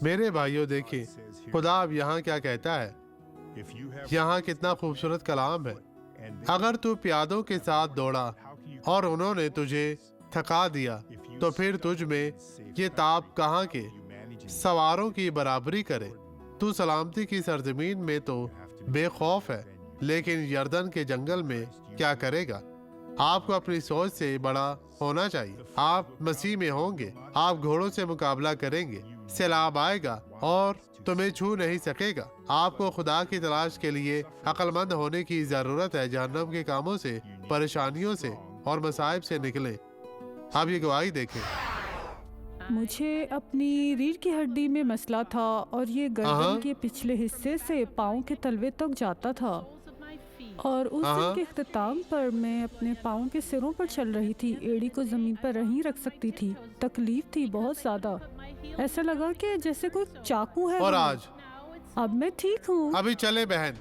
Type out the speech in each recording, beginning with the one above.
میرے بھائیوں دیکھیں خدا اب یہاں کیا کہتا ہے. یہاں کتنا خوبصورت کلام ہے. اگر تو پیادوں کے ساتھ دوڑا اور انہوں نے تجھے تھکا دیا تو پھر تجھ میں یہ تاب کہاں کے سواروں کی برابری کرے. تو سلامتی کی سرزمین میں تو بے خوف ہے لیکن یردن کے جنگل میں کیا کرے گا. آپ کو اپنی سوچ سے بڑا ہونا چاہیے. آپ مسیح میں ہوں گے. آپ گھوڑوں سے مقابلہ کریں گے. سیلاب آئے گا اور تمہیں چھو نہیں سکے گا. آپ کو خدا کی تلاش کے لیے عقل مند ہونے کی ضرورت ہے. جہنم کے کاموں سے، پریشانیوں سے اور مصائب سے نکلیں. آپ یہ گواہی دیکھیں. مجھے اپنی ریڑھ کی ہڈی میں مسئلہ تھا اور یہ گردن کے پچھلے حصے سے پاؤں کے تلوے تک جاتا تھا، اور اس دن کے اختتام پر میں اپنے پاؤں کے سروں پر چل رہی تھی. ایڑی کو زمین پر نہیں رکھ سکتی تھی. تکلیف تھی بہت زیادہ. ایسا لگا کہ جیسے کوئی چاقو ہے. اور آج اب میں ٹھیک ہوں. ابھی چلے بہن،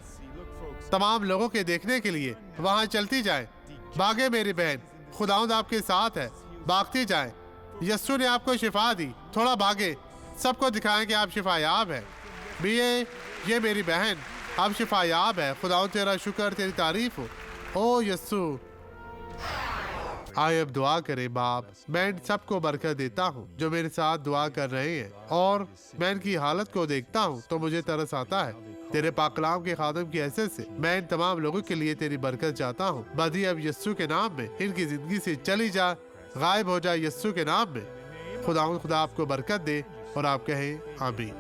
تمام لوگوں کے دیکھنے کے لیے وہاں چلتی جائیں. بھاگے میری بہن، خداوند آپ کے ساتھ ہے. بھاگتی جائیں. یسوع نے آپ کو شفا دی. تھوڑا بھاگے، سب کو دکھائیں کہ آپ شفا یاب ہے. بھی یہ میری بہن اب شفا یاب ہے. خداوند تیرا شکر، تیری تعریف ہو. او یسوع. آئے اب دعا کریں. باپ، میں ان سب کو برکت دیتا ہوں جو میرے ساتھ دعا کر رہے ہیں، اور میں ان کی حالت کو دیکھتا ہوں تو مجھے ترس آتا ہے. تیرے پاک کلام کے خادم کی حیثیت سے میں ان تمام لوگوں کے لیے تیری برکت چاہتا ہوں. بدی اب یسوع کے نام میں ان کی زندگی سے چلی جا، غائب ہو جائے یسوع کے نام میں. خدا آپ کو برکت دے اور آپ کہیں آمین.